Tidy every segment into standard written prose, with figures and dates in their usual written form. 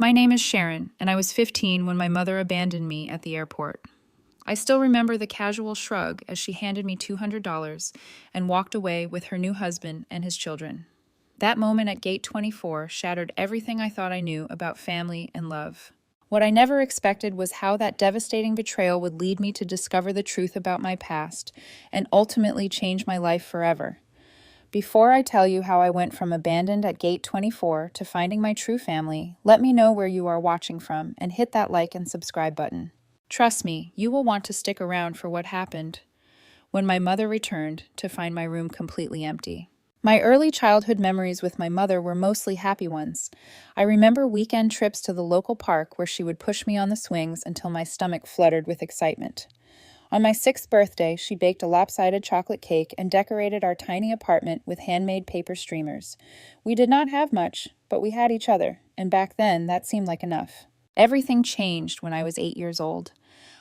My name is Sharon, and I was 15 when my mother abandoned me at the airport. I still remember the casual shrug as she handed me $200 and walked away with her new husband and his children. That moment at Gate 24 shattered everything I thought I knew about family and love. What I never expected was how that devastating betrayal would lead me to discover the truth about my past and ultimately change my life forever. Before I tell you how I went from abandoned at Gate 24 to finding my true family, let me know where you are watching from and hit that like and subscribe button. Trust me, you will want to stick around for what happened when my mother returned to find my room completely empty. My early childhood memories with my mother were mostly happy ones. I remember weekend trips to the local park where she would push me on the swings until my stomach fluttered with excitement. On my 6th birthday, she baked a lopsided chocolate cake and decorated our tiny apartment with handmade paper streamers. We did not have much, but we had each other, and back then that seemed like enough. Everything changed when I was 8 years old.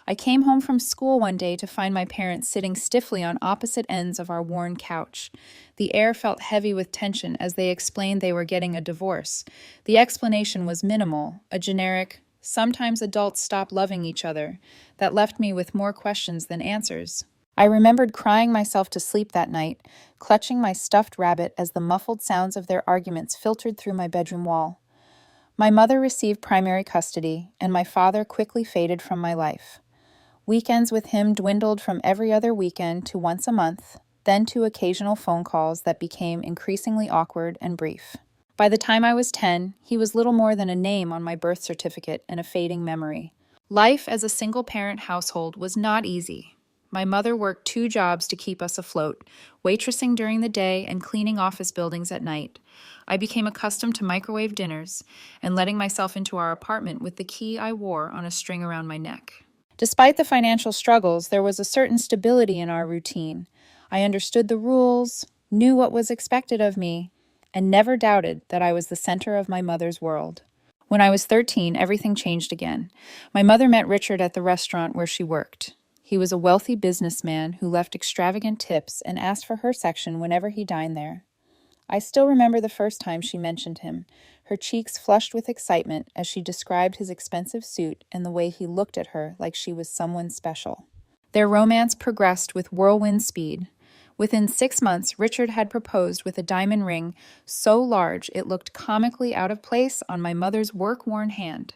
I came home from school one day to find my parents sitting stiffly on opposite ends of our worn couch. The air felt heavy with tension as they explained they were getting a divorce. The explanation was minimal, a generic, "Sometimes adults stop loving each other," that left me with more questions than answers. I remembered crying myself to sleep that night, clutching my stuffed rabbit as the muffled sounds of their arguments filtered through my bedroom wall. My mother received primary custody, and my father quickly faded from my life. Weekends with him dwindled from every other weekend to once a month, then to occasional phone calls that became increasingly awkward and brief. By the time I was 10, he was little more than a name on my birth certificate and a fading memory. Life as a single-parent household was not easy. My mother worked 2 jobs to keep us afloat, waitressing during the day and cleaning office buildings at night. I became accustomed to microwave dinners and letting myself into our apartment with the key I wore on a string around my neck. Despite the financial struggles, there was a certain stability in our routine. I understood the rules, knew what was expected of me, and never doubted that I was the center of my mother's world. When I was 13, everything changed again. My mother met Richard at the restaurant where she worked. He was a wealthy businessman who left extravagant tips and asked for her section whenever he dined there. I still remember the first time she mentioned him, her cheeks flushed with excitement as she described his expensive suit and the way he looked at her like she was someone special. Their romance progressed with whirlwind speed. Within 6 months, Richard had proposed with a diamond ring so large it looked comically out of place on my mother's work-worn hand.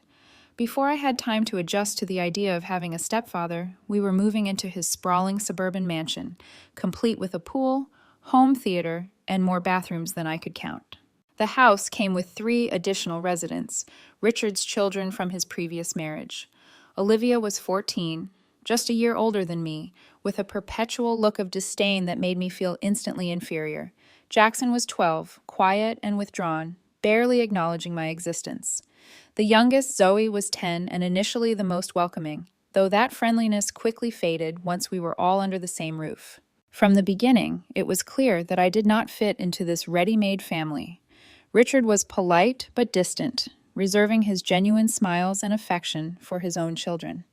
Before I had time to adjust to the idea of having a stepfather, we were moving into his sprawling suburban mansion, complete with a pool, home theater, and more bathrooms than I could count. The house came with 3 additional residents, Richard's children from his previous marriage. Olivia was 14, just a year older than me, with a perpetual look of disdain that made me feel instantly inferior. Jackson was 12, quiet and withdrawn, barely acknowledging my existence. The youngest, Zoe, was 10 and initially the most welcoming, though that friendliness quickly faded once we were all under the same roof. From the beginning, it was clear that I did not fit into this ready-made family. Richard was polite but distant, reserving his genuine smiles and affection for his own children.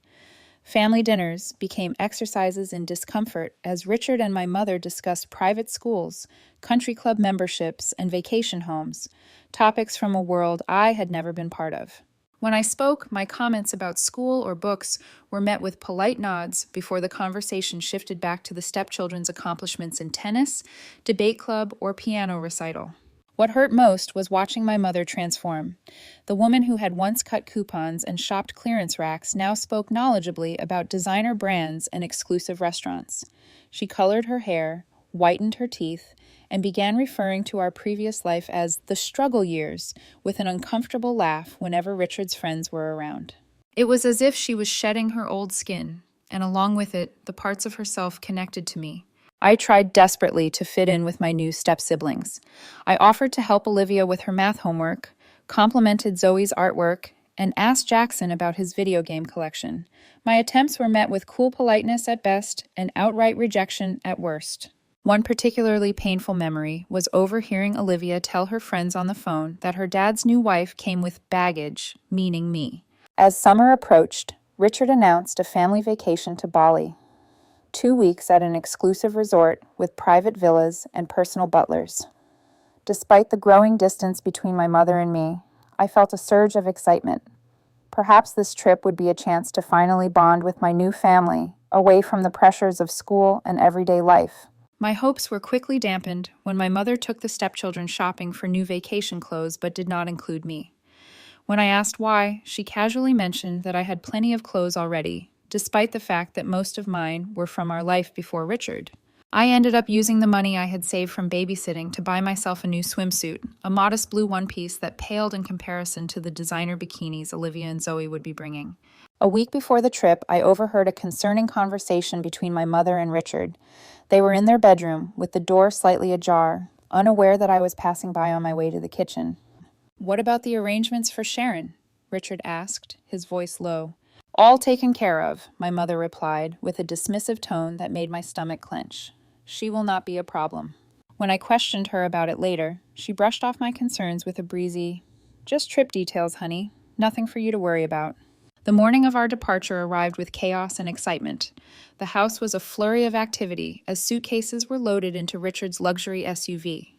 Family dinners became exercises in discomfort as Richard and my mother discussed private schools, country club memberships, and vacation homes, topics from a world I had never been part of. When I spoke, my comments about school or books were met with polite nods before the conversation shifted back to the stepchildren's accomplishments in tennis, debate club, or piano recital. What hurt most was watching my mother transform. The woman who had once cut coupons and shopped clearance racks now spoke knowledgeably about designer brands and exclusive restaurants. She colored her hair, whitened her teeth, and began referring to our previous life as the struggle years, with an uncomfortable laugh whenever Richard's friends were around. It was as if she was shedding her old skin, and along with it, the parts of herself connected to me. I tried desperately to fit in with my new step-siblings. I offered to help Olivia with her math homework, complimented Zoe's artwork, and asked Jackson about his video game collection. My attempts were met with cool politeness at best and outright rejection at worst. One particularly painful memory was overhearing Olivia tell her friends on the phone that her dad's new wife came with baggage, meaning me. As summer approached, Richard announced a family vacation to Bali. 2 weeks at an exclusive resort with private villas and personal butlers. Despite the growing distance between my mother and me, I felt a surge of excitement. Perhaps this trip would be a chance to finally bond with my new family, away from the pressures of school and everyday life. My hopes were quickly dampened when my mother took the stepchildren shopping for new vacation clothes but did not include me. When I asked why, she casually mentioned that I had plenty of clothes already, despite the fact that most of mine were from our life before Richard. I ended up using the money I had saved from babysitting to buy myself a new swimsuit, a modest blue one-piece that paled in comparison to the designer bikinis Olivia and Zoe would be bringing. A week before the trip, I overheard a concerning conversation between my mother and Richard. They were in their bedroom, with the door slightly ajar, unaware that I was passing by on my way to the kitchen. "What about the arrangements for Sharon?" Richard asked, his voice low. "All taken care of," my mother replied, with a dismissive tone that made my stomach clench. "She will not be a problem." When I questioned her about it later, she brushed off my concerns with a breezy, "Just trip details, honey. Nothing for you to worry about." The morning of our departure arrived with chaos and excitement. The house was a flurry of activity as suitcases were loaded into Richard's luxury SUV.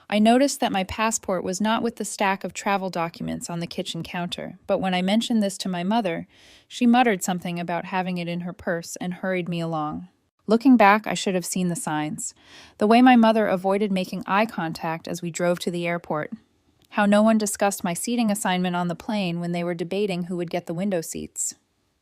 I noticed that my passport was not with the stack of travel documents on the kitchen counter, but when I mentioned this to my mother, she muttered something about having it in her purse and hurried me along. Looking back, I should have seen the signs. The way my mother avoided making eye contact as we drove to the airport. How no one discussed my seating assignment on the plane when they were debating who would get the window seats.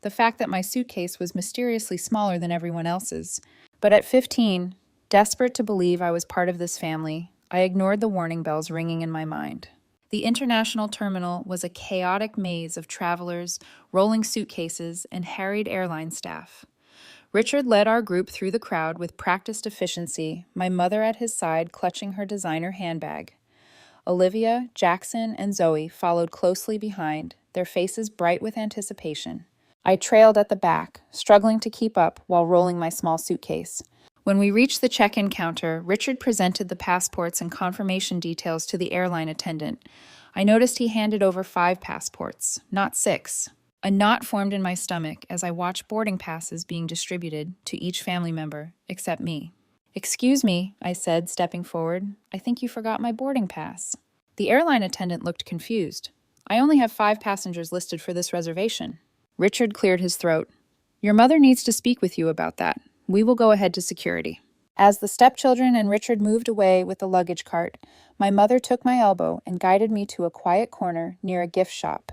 The fact that my suitcase was mysteriously smaller than everyone else's. But at 15, desperate to believe I was part of this family, I ignored the warning bells ringing in my mind. The international terminal was a chaotic maze of travelers, rolling suitcases, and harried airline staff. Richard led our group through the crowd with practiced efficiency, my mother at his side clutching her designer handbag. Olivia, Jackson, and Zoe followed closely behind, their faces bright with anticipation. I trailed at the back, struggling to keep up while rolling my small suitcase. When we reached the check-in counter, Richard presented the passports and confirmation details to the airline attendant. I noticed he handed over 5 passports, not 6. A knot formed in my stomach as I watched boarding passes being distributed to each family member, except me. "Excuse me," I said, stepping forward. "I think you forgot my boarding pass." The airline attendant looked confused. "I only have 5 passengers listed for this reservation." Richard cleared his throat. "Your mother needs to speak with you about that. We will go ahead to security." As the stepchildren and Richard moved away with the luggage cart, my mother took my elbow and guided me to a quiet corner near a gift shop.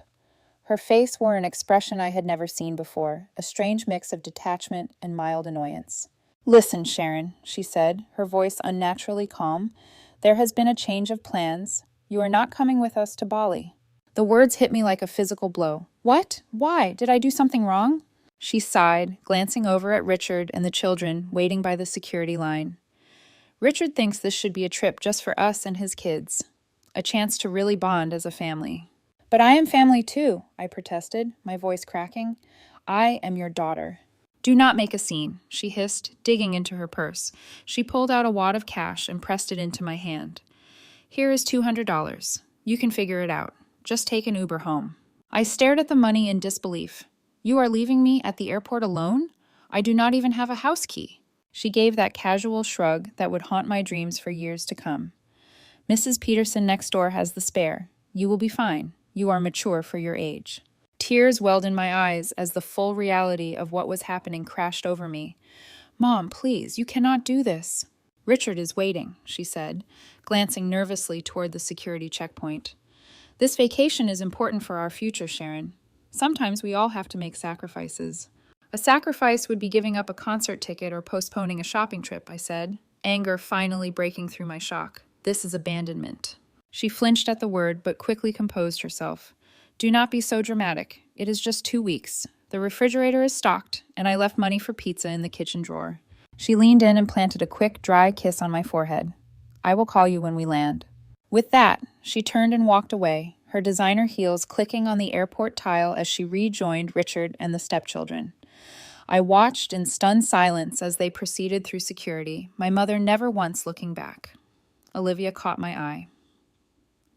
Her face wore an expression I had never seen before, a strange mix of detachment and mild annoyance. "Listen, Sharon," she said, her voice unnaturally calm. "There has been a change of plans. You are not coming with us to Bali." The words hit me like a physical blow. "What? Why? Did I do something wrong?" She sighed, glancing over at Richard and the children waiting by the security line. "Richard thinks this should be a trip just for us and his kids. A chance to really bond as a family." "But I am family too," I protested, my voice cracking. "I am your daughter." "Do not make a scene," she hissed, digging into her purse. She pulled out a wad of cash and pressed it into my hand. "Here is $200. You can figure it out. Just take an Uber home." I stared at the money in disbelief. "You are leaving me at the airport alone? I do not even have a house key." She gave that casual shrug that would haunt my dreams for years to come. "Mrs. Peterson next door has the spare. You will be fine. You are mature for your age." Tears welled in my eyes as the full reality of what was happening crashed over me. "Mom, please, you cannot do this." "Richard is waiting," she said, glancing nervously toward the security checkpoint. "This vacation is important for our future, Sharon. Sometimes we all have to make sacrifices." "A sacrifice would be giving up a concert ticket or postponing a shopping trip," I said, anger finally breaking through my shock. "This is abandonment." She flinched at the word, but quickly composed herself. "Do not be so dramatic. It is just 2 weeks. The refrigerator is stocked, and I left money for pizza in the kitchen drawer." She leaned in and planted a quick, dry kiss on my forehead. "I will call you when we land." With that, she turned and walked away, her designer heels clicking on the airport tile as she rejoined Richard and the stepchildren. I watched in stunned silence as they proceeded through security, my mother never once looking back. Olivia caught my eye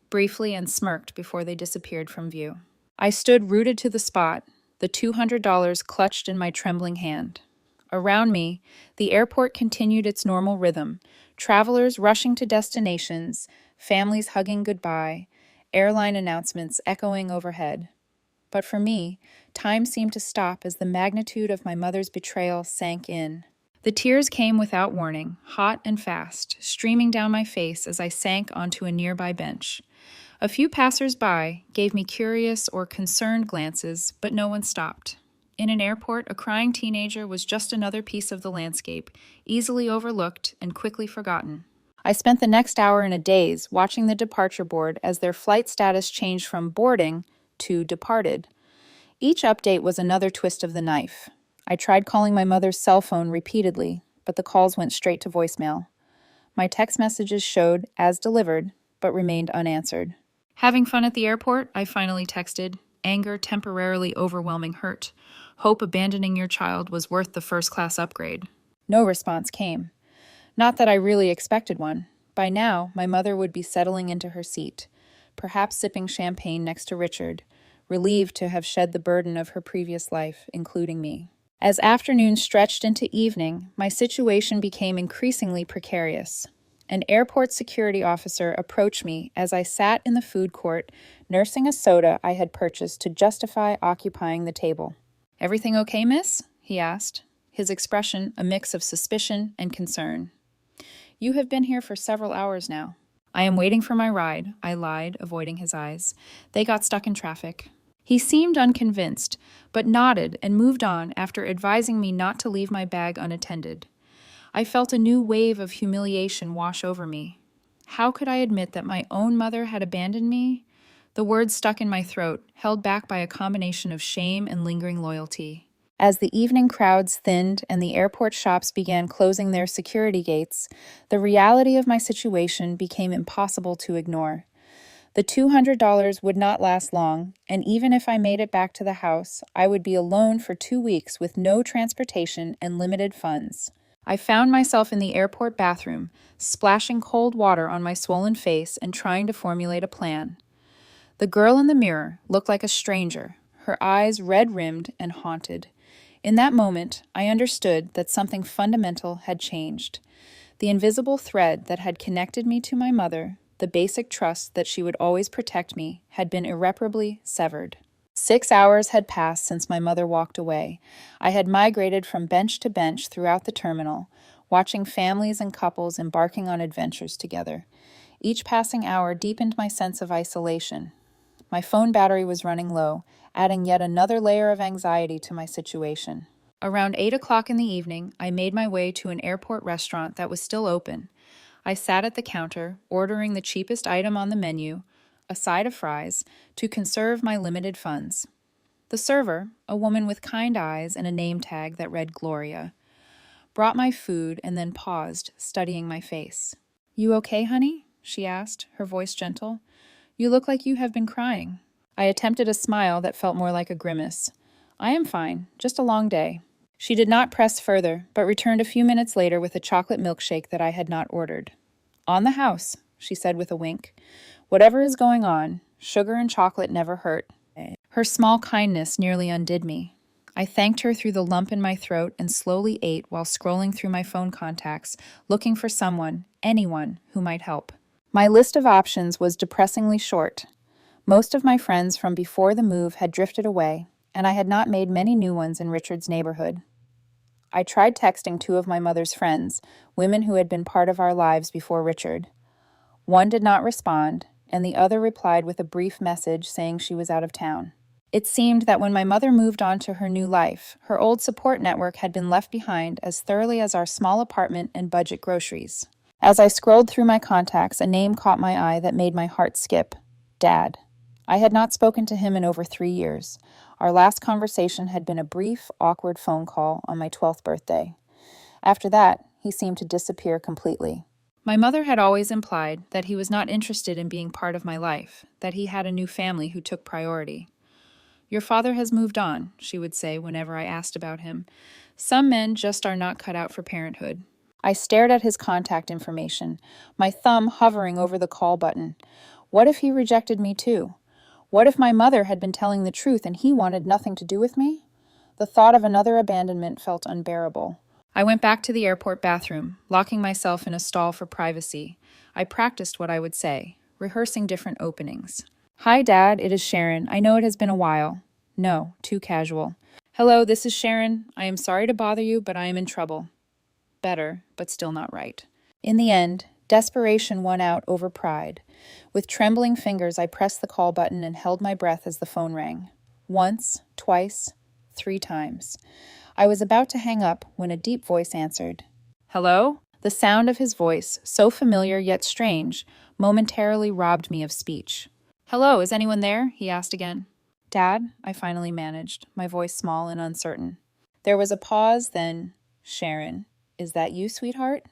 briefly and smirked before they disappeared from view. I stood rooted to the spot, the $200 clutched in my trembling hand. Around me, the airport continued its normal rhythm, travelers rushing to destinations, families hugging goodbye, airline announcements echoing overhead. But for me, time seemed to stop as the magnitude of my mother's betrayal sank in. The tears came without warning, hot and fast, streaming down my face as I sank onto a nearby bench. A few passers-by gave me curious or concerned glances, but no one stopped. In an airport, a crying teenager was just another piece of the landscape, easily overlooked and quickly forgotten. I spent the next hour in a daze watching the departure board as their flight status changed from boarding to departed. Each update was another twist of the knife. I tried calling my mother's cell phone repeatedly, but the calls went straight to voicemail. My text messages showed as delivered, but remained unanswered. Having fun at the airport, I finally texted, anger temporarily overwhelming hurt. Hope abandoning your child was worth the first-class upgrade. No response came. Not that I really expected one. By now, my mother would be settling into her seat, perhaps sipping champagne next to Richard, relieved to have shed the burden of her previous life, including me. As afternoon stretched into evening, my situation became increasingly precarious. An airport security officer approached me as I sat in the food court, nursing a soda I had purchased to justify occupying the table. "Everything okay, miss?" he asked, his expression a mix of suspicion and concern. "You have been here for several hours now." "I am waiting for my ride," I lied, avoiding his eyes. "They got stuck in traffic." He seemed unconvinced, but nodded and moved on after advising me not to leave my bag unattended. I felt a new wave of humiliation wash over me. How could I admit that my own mother had abandoned me? The words stuck in my throat, held back by a combination of shame and lingering loyalty. As the evening crowds thinned and the airport shops began closing their security gates, the reality of my situation became impossible to ignore. The $200 would not last long, and even if I made it back to the house, I would be alone for 2 weeks with no transportation and limited funds. I found myself in the airport bathroom, splashing cold water on my swollen face and trying to formulate a plan. The girl in the mirror looked like a stranger, her eyes red-rimmed and haunted. In that moment, I understood that something fundamental had changed. The invisible thread that had connected me to my mother, the basic trust that she would always protect me, had been irreparably severed. 6 hours had passed since my mother walked away. I had migrated from bench to bench throughout the terminal, watching families and couples embarking on adventures together. Each passing hour deepened my sense of isolation. My phone battery was running low, adding yet another layer of anxiety to my situation. Around 8 o'clock in the evening, I made my way to an airport restaurant that was still open. I sat at the counter, ordering the cheapest item on the menu, a side of fries, to conserve my limited funds. The server, a woman with kind eyes and a name tag that read Gloria, brought my food and then paused, studying my face. "You okay, honey?" she asked, her voice gentle. "You look like you have been crying." I attempted a smile that felt more like a grimace. "I am fine, just a long day." She did not press further, but returned a few minutes later with a chocolate milkshake that I had not ordered. "On the house," she said with a wink. "Whatever is going on, sugar and chocolate never hurt." Her small kindness nearly undid me. I thanked her through the lump in my throat and slowly ate while scrolling through my phone contacts, looking for someone, anyone, who might help. My list of options was depressingly short. Most of my friends from before the move had drifted away, and I had not made many new ones in Richard's neighborhood. I tried texting 2 of my mother's friends, women who had been part of our lives before Richard. One did not respond, and the other replied with a brief message saying she was out of town. It seemed that when my mother moved on to her new life, her old support network had been left behind as thoroughly as our small apartment and budget groceries. As I scrolled through my contacts, a name caught my eye that made my heart skip. Dad. I had not spoken to him in over 3 years. Our last conversation had been a brief, awkward phone call on my 12th birthday. After that, he seemed to disappear completely. My mother had always implied that he was not interested in being part of my life, that he had a new family who took priority. "Your father has moved on," she would say whenever I asked about him. "Some men just are not cut out for parenthood." I stared at his contact information, my thumb hovering over the call button. What if he rejected me too? What if my mother had been telling the truth and he wanted nothing to do with me? The thought of another abandonment felt unbearable. I went back to the airport bathroom, locking myself in a stall for privacy. I practiced what I would say, rehearsing different openings. Hi, Dad, it is Sharon. I know it has been a while. No, too casual. Hello, this is Sharon. I am sorry to bother you, but I am in trouble. Better, but still not right. In the end, desperation won out over pride. With trembling fingers, I pressed the call button and held my breath as the phone rang. Once, twice, 3 times. I was about to hang up when a deep voice answered. Hello? The sound of his voice, so familiar yet strange, momentarily robbed me of speech. Hello, is anyone there? He asked again. Dad, I finally managed, my voice small and uncertain. There was a pause, then, Sharon, is that you, sweetheart?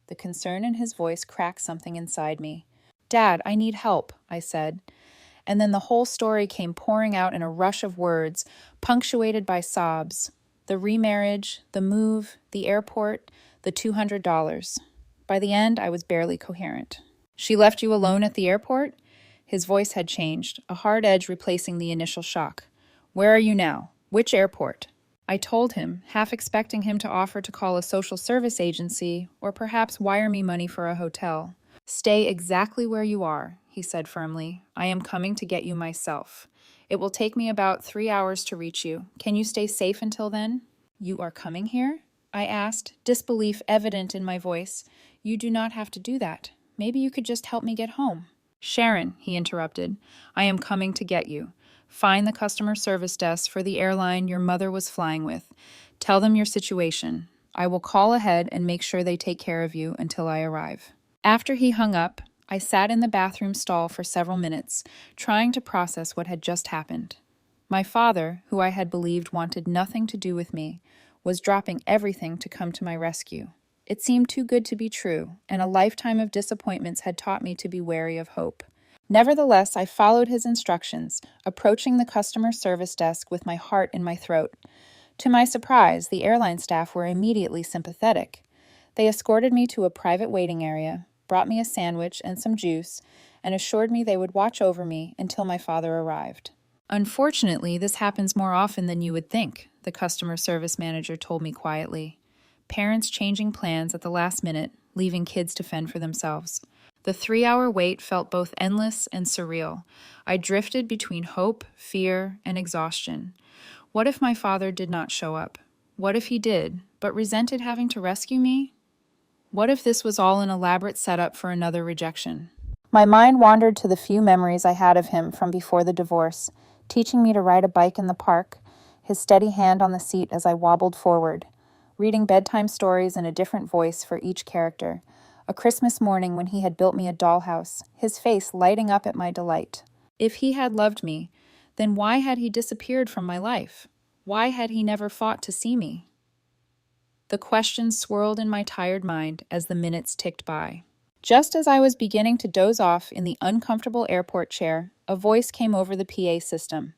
The concern in his voice cracked something inside me. Dad, I need help, I said. And then the whole story came pouring out in a rush of words, punctuated by sobs. The remarriage, the move, the airport, the $200. By the end, I was barely coherent. She left you alone at the airport? His voice had changed, a hard edge replacing the initial shock. Where are you now? Which airport? I told him, half expecting him to offer to call a social service agency or perhaps wire me money for a hotel. Stay exactly where you are, he said firmly. I am coming to get you myself. It will take me about 3 hours to reach you. Can you stay safe until then? You are coming here? I asked, disbelief evident in my voice. You do not have to do that. Maybe you could just help me get home. Sharon, he interrupted, I am coming to get you. Find the customer service desk for the airline your mother was flying with. Tell them your situation. I will call ahead and make sure they take care of you until I arrive. After he hung up, I sat in the bathroom stall for several minutes, trying to process what had just happened. My father, who I had believed wanted nothing to do with me, was dropping everything to come to my rescue. It seemed too good to be true, and a lifetime of disappointments had taught me to be wary of hope. Nevertheless, I followed his instructions, approaching the customer service desk with my heart in my throat. To my surprise, the airline staff were immediately sympathetic. They escorted me to a private waiting area, brought me a sandwich and some juice, and assured me they would watch over me until my father arrived. Unfortunately, this happens more often than you would think, the customer service manager told me quietly. Parents changing plans at the last minute, leaving kids to fend for themselves. The 3-hour wait felt both endless and surreal. I drifted between hope, fear, and exhaustion. What if my father did not show up? What if he did, but resented having to rescue me? What if this was all an elaborate setup for another rejection? My mind wandered to the few memories I had of him from before the divorce, teaching me to ride a bike in the park, his steady hand on the seat as I wobbled forward, reading bedtime stories in a different voice for each character, a Christmas morning when he had built me a dollhouse, his face lighting up at my delight. If he had loved me, then why had he disappeared from my life? Why had he never fought to see me? The questions swirled in my tired mind as the minutes ticked by. Just as I was beginning to doze off in the uncomfortable airport chair, a voice came over the PA system.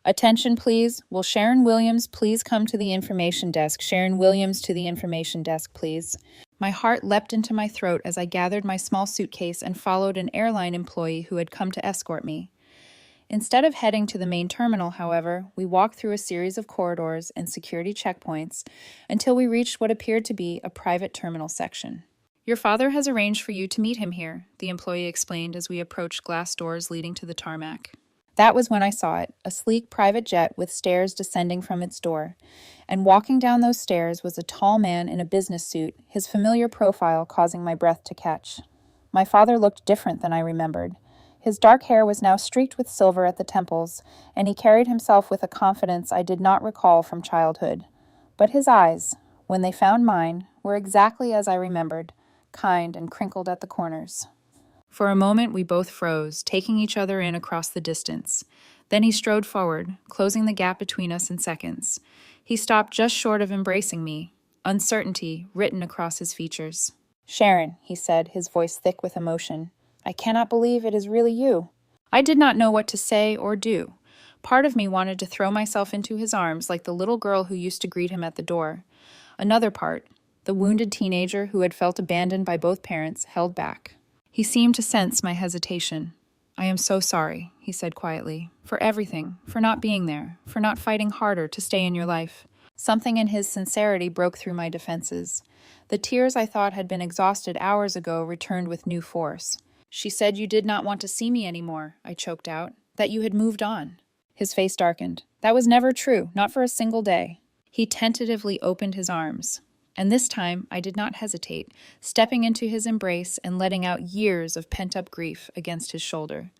Attention, please. Will Sharon Williams please come to the information desk? Sharon Williams to the information desk, please. My heart leapt into my throat as I gathered my small suitcase and followed an airline employee who had come to escort me. Instead of heading to the main terminal, however, we walked through a series of corridors and security checkpoints until we reached what appeared to be a private terminal section. Your father has arranged for you to meet him here, the employee explained as we approached glass doors leading to the tarmac. That was when I saw it, a sleek private jet with stairs descending from its door. And walking down those stairs was a tall man in a business suit, his familiar profile causing my breath to catch. My father looked different than I remembered. His dark hair was now streaked with silver at the temples, and he carried himself with a confidence I did not recall from childhood. But his eyes, when they found mine, were exactly as I remembered, kind and crinkled at the corners. For a moment, we both froze, taking each other in across the distance. Then he strode forward, closing the gap between us in seconds. He stopped just short of embracing me, uncertainty written across his features. Sharon, he said, his voice thick with emotion, I cannot believe it is really you. I did not know what to say or do. Part of me wanted to throw myself into his arms like the little girl who used to greet him at the door. Another part, the wounded teenager who had felt abandoned by both parents, held back. He seemed to sense my hesitation. I am so sorry, he said quietly, for everything, for not being there, for not fighting harder to stay in your life. Something in his sincerity broke through my defenses. The tears I thought had been exhausted hours ago returned with new force. She said you did not want to see me anymore, I choked out, that you had moved on. His face darkened. That was never true, not for a single day. He tentatively opened his arms, and this time I did not hesitate, stepping into his embrace and letting out years of pent-up grief against his shoulder.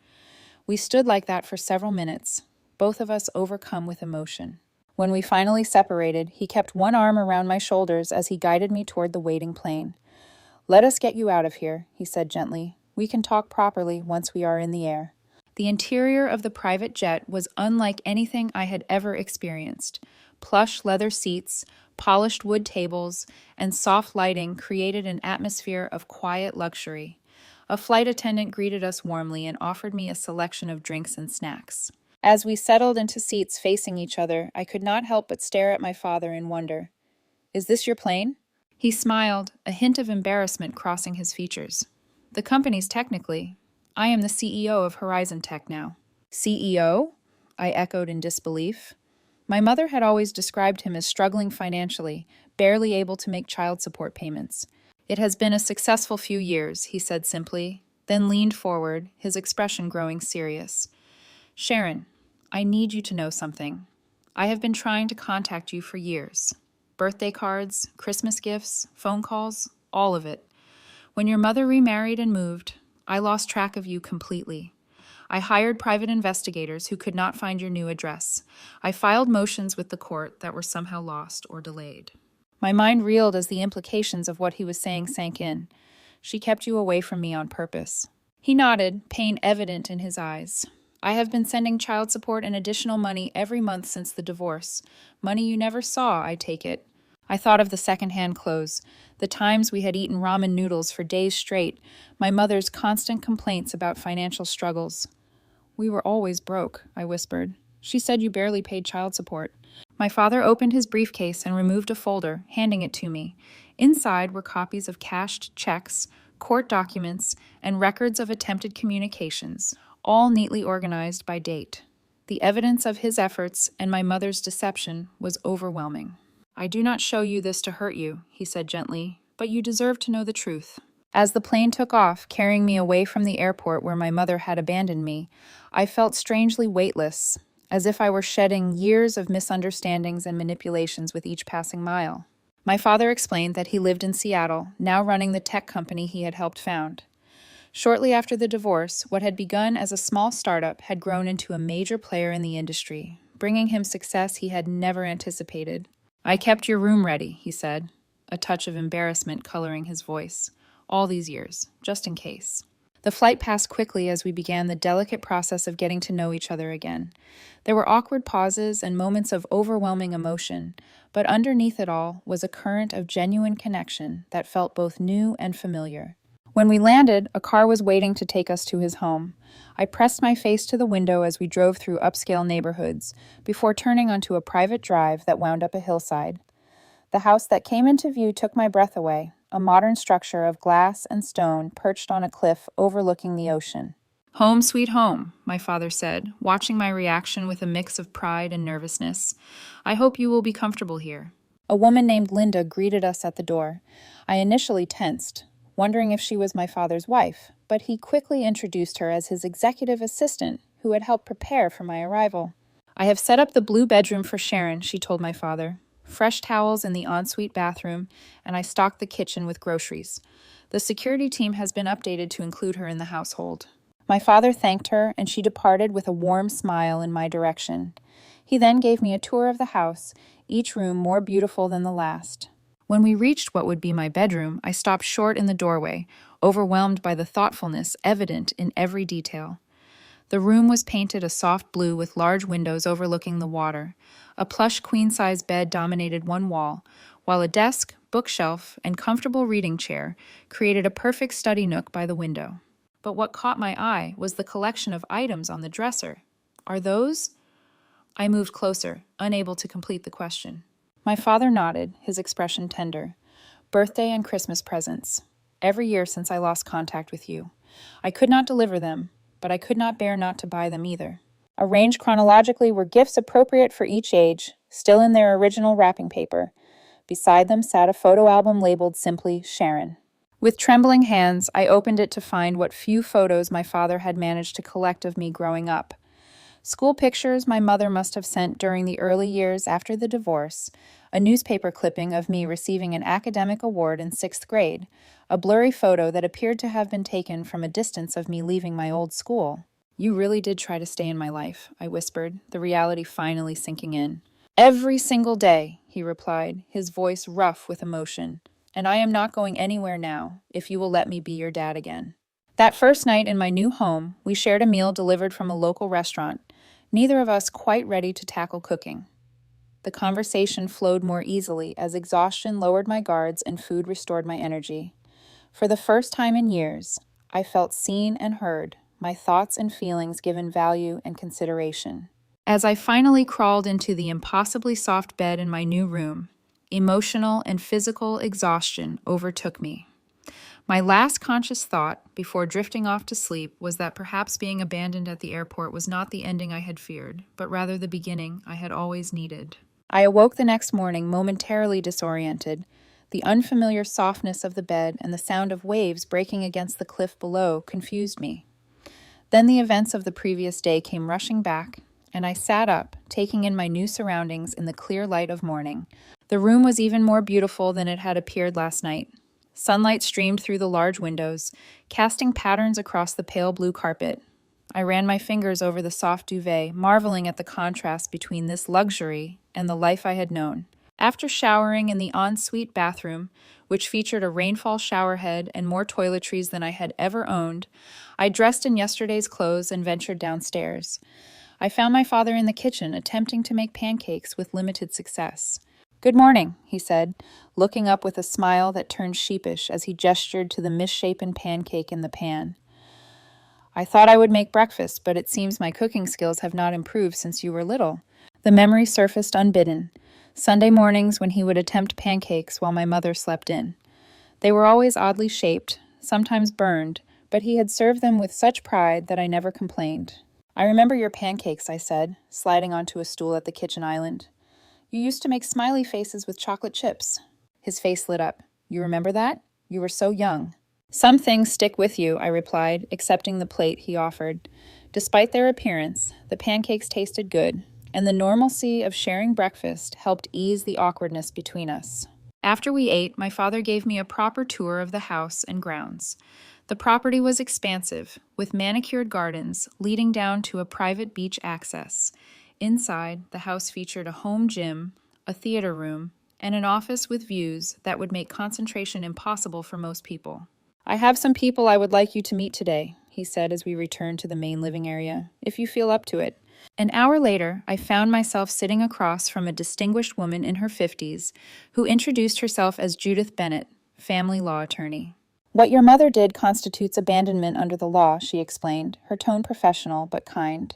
We stood like that for several minutes, both of us overcome with emotion. When we finally separated, he kept one arm around my shoulders as he guided me toward the waiting plane. "Let us get you out of here," he said gently. "We can talk properly once we are in the air." The interior of the private jet was unlike anything I had ever experienced. Plush leather seats, polished wood tables, and soft lighting created an atmosphere of quiet luxury. A flight attendant greeted us warmly and offered me a selection of drinks and snacks. As we settled into seats facing each other, I could not help but stare at my father in wonder. "Is this your plane?" He smiled, a hint of embarrassment crossing his features. "The company's technically. I am the CEO of Horizon Tech now." "CEO?" I echoed in disbelief. My mother had always described him as struggling financially, barely able to make child support payments. "It has been a successful few years," he said simply, then leaned forward, his expression growing serious. "Sharon, I need you to know something. I have been trying to contact you for years. Birthday cards, Christmas gifts, phone calls, all of it. When your mother remarried and moved, I lost track of you completely. I hired private investigators who could not find your new address. I filed motions with the court that were somehow lost or delayed." My mind reeled as the implications of what he was saying sank in. "She kept you away from me on purpose." He nodded, pain evident in his eyes. "I have been sending child support and additional money every month since the divorce. Money you never saw, I take it." I thought of the secondhand clothes, the times we had eaten ramen noodles for days straight, my mother's constant complaints about financial struggles. "We were always broke," I whispered. "She said you barely paid child support." My father opened his briefcase and removed a folder, handing it to me. Inside were copies of cashed checks, court documents, and records of attempted communications, all neatly organized by date. The evidence of his efforts and my mother's deception was overwhelming. "I do not show you this to hurt you," he said gently, "but you deserve to know the truth." As the plane took off, carrying me away from the airport where my mother had abandoned me, I felt strangely weightless, as if I were shedding years of misunderstandings and manipulations with each passing mile. My father explained that he lived in Seattle, now running the tech company he had helped found. Shortly after the divorce, what had begun as a small startup had grown into a major player in the industry, bringing him success he had never anticipated. "I kept your room ready," he said, a touch of embarrassment coloring his voice. "All these years, just in case." The flight passed quickly as we began the delicate process of getting to know each other again. There were awkward pauses and moments of overwhelming emotion, but underneath it all was a current of genuine connection that felt both new and familiar. When we landed, a car was waiting to take us to his home. I pressed my face to the window as we drove through upscale neighborhoods, before turning onto a private drive that wound up a hillside. The house that came into view took my breath away, a modern structure of glass and stone perched on a cliff overlooking the ocean. "Home sweet home," my father said, watching my reaction with a mix of pride and nervousness. "I hope you will be comfortable here." A woman named Linda greeted us at the door. I initially tensed, wondering if she was my father's wife, but he quickly introduced her as his executive assistant, who had helped prepare for my arrival. "I have set up the blue bedroom for Sharon," she told my father. "Fresh towels in the ensuite bathroom, and I stocked the kitchen with groceries. The security team has been updated to include her in the household." My father thanked her, and she departed with a warm smile in my direction. He then gave me a tour of the house, each room more beautiful than the last. When we reached what would be my bedroom, I stopped short in the doorway, overwhelmed by the thoughtfulness evident in every detail. The room was painted a soft blue with large windows overlooking the water. A plush queen-size bed dominated one wall, while a desk, bookshelf, and comfortable reading chair created a perfect study nook by the window. But what caught my eye was the collection of items on the dresser. "Are those?" I moved closer, unable to complete the question. My father nodded, his expression tender. "Birthday and Christmas presents. Every year since I lost contact with you. I could not deliver them, but I could not bear not to buy them either." Arranged chronologically were gifts appropriate for each age, still in their original wrapping paper. Beside them sat a photo album labeled simply Sharon. With trembling hands, I opened it to find what few photos my father had managed to collect of me growing up. School pictures my mother must have sent during the early years after the divorce, a newspaper clipping of me receiving an academic award in 6th grade, a blurry photo that appeared to have been taken from a distance of me leaving my old school. "You really did try to stay in my life," I whispered, the reality finally sinking in. "Every single day," he replied, his voice rough with emotion. "And I am not going anywhere now, if you will let me be your dad again." That first night in my new home, we shared a meal delivered from a local restaurant, neither of us quite ready to tackle cooking. The conversation flowed more easily as exhaustion lowered my guards and food restored my energy. For the first time in years, I felt seen and heard, my thoughts and feelings given value and consideration. As I finally crawled into the impossibly soft bed in my new room, emotional and physical exhaustion overtook me. My last conscious thought, before drifting off to sleep, was that perhaps being abandoned at the airport was not the ending I had feared, but rather the beginning I had always needed. I awoke the next morning momentarily disoriented. The unfamiliar softness of the bed and the sound of waves breaking against the cliff below confused me. Then the events of the previous day came rushing back, and I sat up, taking in my new surroundings in the clear light of morning. The room was even more beautiful than it had appeared last night. Sunlight streamed through the large windows, casting patterns across the pale blue carpet. I ran my fingers over the soft duvet, marveling at the contrast between this luxury and the life I had known. After showering in the ensuite bathroom, which featured a rainfall showerhead and more toiletries than I had ever owned, I dressed in yesterday's clothes and ventured downstairs. I found my father in the kitchen, attempting to make pancakes with limited success. "Good morning," he said, looking up with a smile that turned sheepish as he gestured to the misshapen pancake in the pan. "I thought I would make breakfast, but it seems my cooking skills have not improved since you were little." The memory surfaced unbidden. Sunday mornings when he would attempt pancakes while my mother slept in. They were always oddly shaped, sometimes burned, but he had served them with such pride that I never complained. "I remember your pancakes," I said, sliding onto a stool at the kitchen island. "You used to make smiley faces with chocolate chips." His face lit up. "You remember that? You were so young." "Some things stick with you," I replied, accepting the plate he offered. Despite their appearance, the pancakes tasted good, and the normalcy of sharing breakfast helped ease the awkwardness between us. After we ate, my father gave me a proper tour of the house and grounds. The property was expansive, with manicured gardens leading down to a private beach access. Inside, the house featured a home gym, a theater room, and an office with views that would make concentration impossible for most people. "I have some people I would like you to meet today," he said as we returned to the main living area, "if you feel up to it." An hour later, I found myself sitting across from a distinguished woman in her 50s who introduced herself as Judith Bennett, family law attorney. "What your mother did constitutes abandonment under the law," she explained, her tone professional but kind.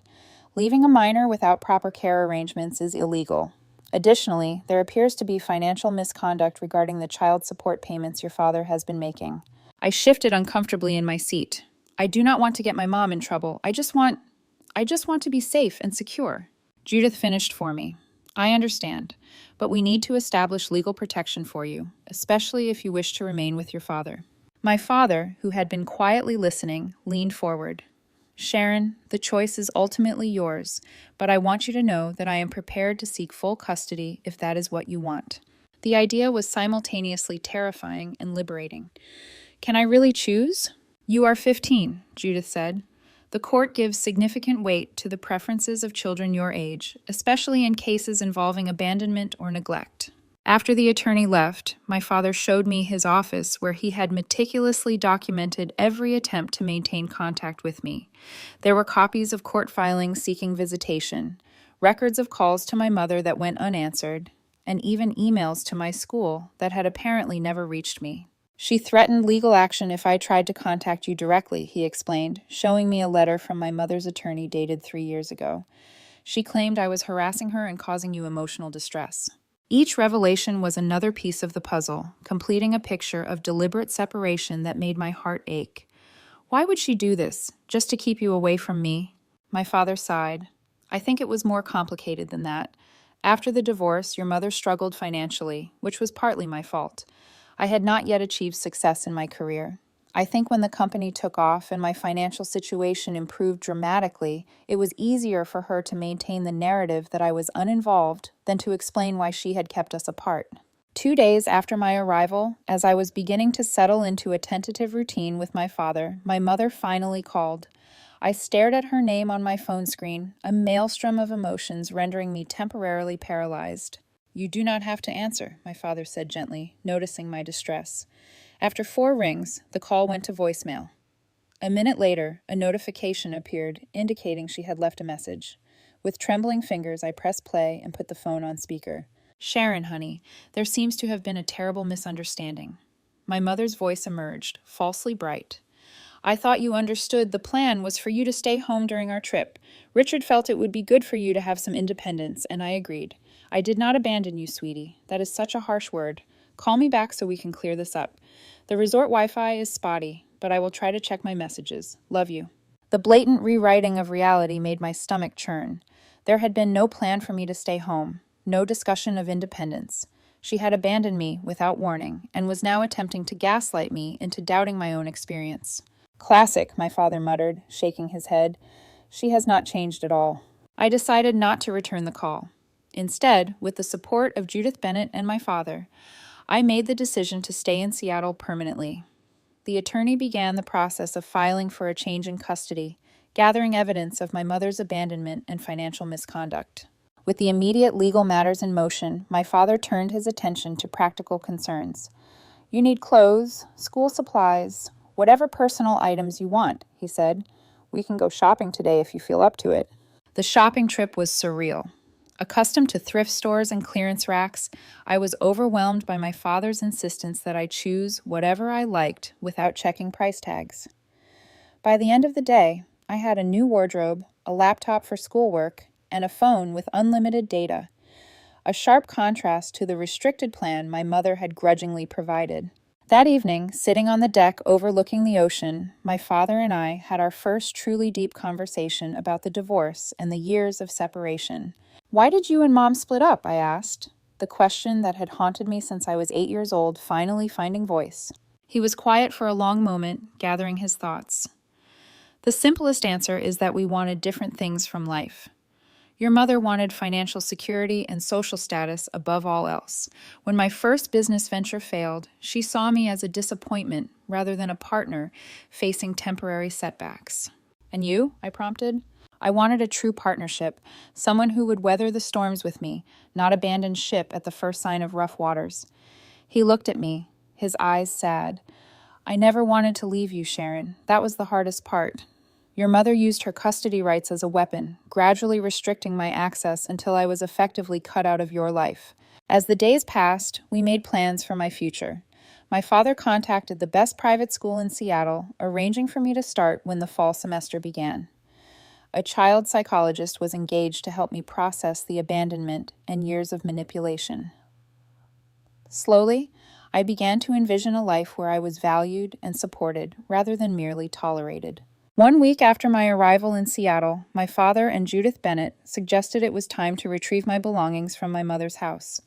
"Leaving a minor without proper care arrangements is illegal. Additionally, there appears to be financial misconduct regarding the child support payments your father has been making." I shifted uncomfortably in my seat. "I do not want to get my mom in trouble. I just want to be safe and secure." Judith finished for me. "I understand, but we need to establish legal protection for you, especially if you wish to remain with your father." My father, who had been quietly listening, leaned forward. "Sharon, the choice is ultimately yours, but I want you to know that I am prepared to seek full custody if that is what you want." The idea was simultaneously terrifying and liberating. "Can I really choose?" "You are 15, Judith said. "The court gives significant weight to the preferences of children your age, especially in cases involving abandonment or neglect." After the attorney left, my father showed me his office where he had meticulously documented every attempt to maintain contact with me. There were copies of court filings seeking visitation, records of calls to my mother that went unanswered, and even emails to my school that had apparently never reached me. "She threatened legal action if I tried to contact you directly," he explained, showing me a letter from my mother's attorney dated 3 years ago. "She claimed I was harassing her and causing you emotional distress." Each revelation was another piece of the puzzle, completing a picture of deliberate separation that made my heart ache. "Why would she do this? Just to keep you away from me?" My father sighed. "I think it was more complicated than that. After the divorce, your mother struggled financially, which was partly my fault. I had not yet achieved success in my career. I think when the company took off and my financial situation improved dramatically, it was easier for her to maintain the narrative that I was uninvolved than to explain why she had kept us apart. 2 days after my arrival, as I was beginning to settle into a tentative routine with my father, my mother finally called. I stared at her name on my phone screen, a maelstrom of emotions rendering me temporarily paralyzed. "You do not have to answer," my father said gently, noticing my distress. After 4 rings, the call went to voicemail. A minute later, a notification appeared indicating she had left a message. With trembling fingers, I pressed play and put the phone on speaker. "Sharon, honey, there seems to have been a terrible misunderstanding." My mother's voice emerged, falsely bright. "I thought you understood the plan was for you to stay home during our trip. Richard felt it would be good for you to have some independence, and I agreed. I did not abandon you, sweetie. That is such a harsh word. Call me back so we can clear this up. The resort Wi-Fi is spotty, but I will try to check my messages. Love you." The blatant rewriting of reality made my stomach churn. There had been no plan for me to stay home, no discussion of independence. She had abandoned me without warning and was now attempting to gaslight me into doubting my own experience. "Classic," my father muttered, shaking his head. "She has not changed at all." I decided not to return the call. Instead, with the support of Judith Bennett and my father, I made the decision to stay in Seattle permanently. The attorney began the process of filing for a change in custody, gathering evidence of my mother's abandonment and financial misconduct. With the immediate legal matters in motion, my father turned his attention to practical concerns. "You need clothes, school supplies, whatever personal items you want," he said. "We can go shopping today if you feel up to it." The shopping trip was surreal. Accustomed to thrift stores and clearance racks, I was overwhelmed by my father's insistence that I choose whatever I liked without checking price tags. By the end of the day, I had a new wardrobe, a laptop for schoolwork, and a phone with unlimited data, a sharp contrast to the restricted plan my mother had grudgingly provided. That evening, sitting on the deck overlooking the ocean, my father and I had our first truly deep conversation about the divorce and the years of separation. "Why did you and Mom split up?" I asked, the question that had haunted me since I was 8 years old finally finding voice. He was quiet for a long moment, gathering his thoughts. "The simplest answer is that we wanted different things from life. Your mother wanted financial security and social status above all else. When my first business venture failed, she saw me as a disappointment rather than a partner facing temporary setbacks." "And you?" I prompted. "I wanted a true partnership, someone who would weather the storms with me, not abandon ship at the first sign of rough waters." He looked at me, his eyes sad. "I never wanted to leave you, Sharon. That was the hardest part. Your mother used her custody rights as a weapon, gradually restricting my access until I was effectively cut out of your life. As the days passed, we made plans for my future. My father contacted the best private school in Seattle, arranging for me to start when the fall semester began. A child psychologist was engaged to help me process the abandonment and years of manipulation. Slowly, I began to envision a life where I was valued and supported rather than merely tolerated. 1 week after my arrival in Seattle, my father and Judith Bennett suggested it was time to retrieve my belongings from my mother's house.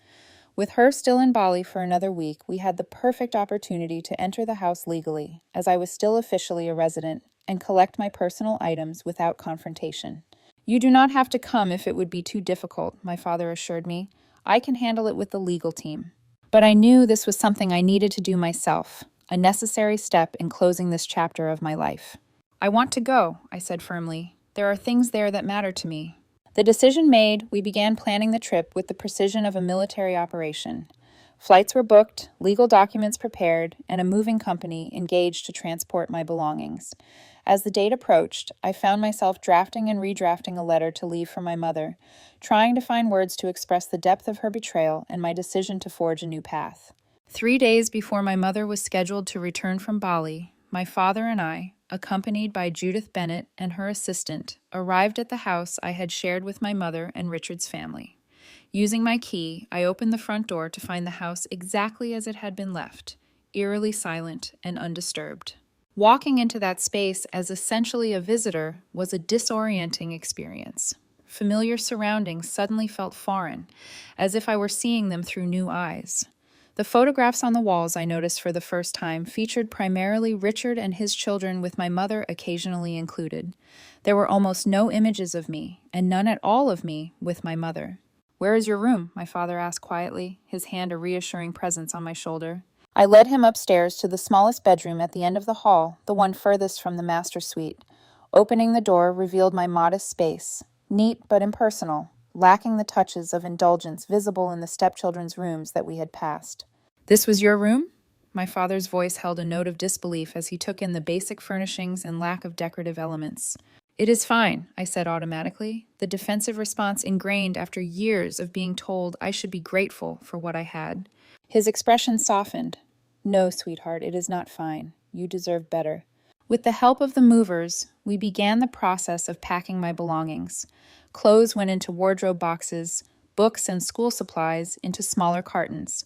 With her still in Bali for another week, we had the perfect opportunity to enter the house legally, as I was still officially a resident, and collect my personal items without confrontation. "You do not have to come if it would be too difficult," my father assured me. "I can handle it with the legal team." But I knew this was something I needed to do myself, a necessary step in closing this chapter of my life. "I want to go," I said firmly. "There are things there that matter to me." The decision made, we began planning the trip with the precision of a military operation. Flights were booked, legal documents prepared, and a moving company engaged to transport my belongings. As the date approached, I found myself drafting and redrafting a letter to leave for my mother, trying to find words to express the depth of her betrayal and my decision to forge a new path. 3 days before my mother was scheduled to return from Bali, my father and I, accompanied by Judith Bennett and her assistant, arrived at the house I had shared with my mother and Richard's family. Using my key, I opened the front door to find the house exactly as it had been left, eerily silent and undisturbed. Walking into that space as essentially a visitor was a disorienting experience. Familiar surroundings suddenly felt foreign, as if I were seeing them through new eyes. The photographs on the walls, I noticed for the first time, featured primarily Richard and his children, with my mother occasionally included. There were almost no images of me, and none at all of me with my mother. "Where is your room?" my father asked quietly, his hand a reassuring presence on my shoulder. I led him upstairs to the smallest bedroom at the end of the hall, the one furthest from the master suite. Opening the door revealed my modest space, neat but impersonal, lacking the touches of indulgence visible in the stepchildren's rooms that we had passed. "This was your room?" My father's voice held a note of disbelief as he took in the basic furnishings and lack of decorative elements. "It is fine," I said automatically, the defensive response ingrained after years of being told I should be grateful for what I had. His expression softened. "No, sweetheart, it is not fine. You deserve better." With the help of the movers, we began the process of packing my belongings. Clothes went into wardrobe boxes, books and school supplies into smaller cartons.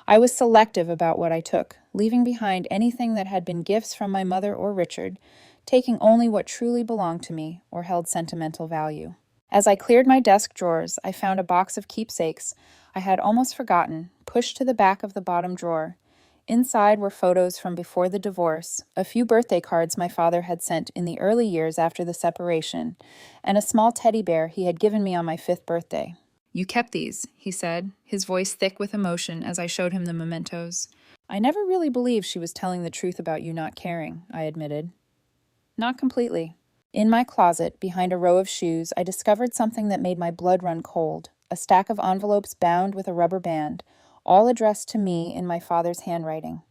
I was selective about what I took, leaving behind anything that had been gifts from my mother or Richard, taking only what truly belonged to me or held sentimental value. As I cleared my desk drawers, I found a box of keepsakes I had almost forgotten, pushed to the back of the bottom drawer. Inside were photos from before the divorce, a few birthday cards my father had sent in the early years after the separation, and a small teddy bear he had given me on my 5th birthday. "You kept these," he said, his voice thick with emotion as I showed him the mementos. "I never really believed she was telling the truth about you not caring," I admitted. "Not completely." In my closet, behind a row of shoes, I discovered something that made my blood run cold, a stack of envelopes bound with a rubber band, all addressed to me in my father's handwriting.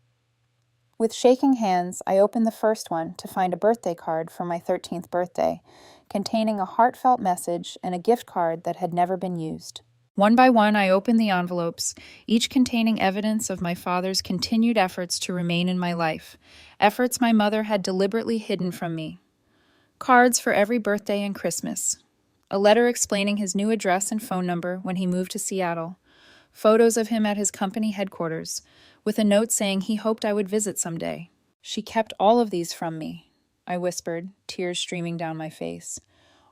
With shaking hands, I opened the first one to find a birthday card for my 13th birthday, containing a heartfelt message and a gift card that had never been used. One by one, I opened the envelopes, each containing evidence of my father's continued efforts to remain in my life, efforts my mother had deliberately hidden from me. Cards for every birthday and Christmas. A letter explaining his new address and phone number when he moved to Seattle. Photos of him at his company headquarters, with a note saying he hoped I would visit someday. "She kept all of these from me," I whispered, tears streaming down my face.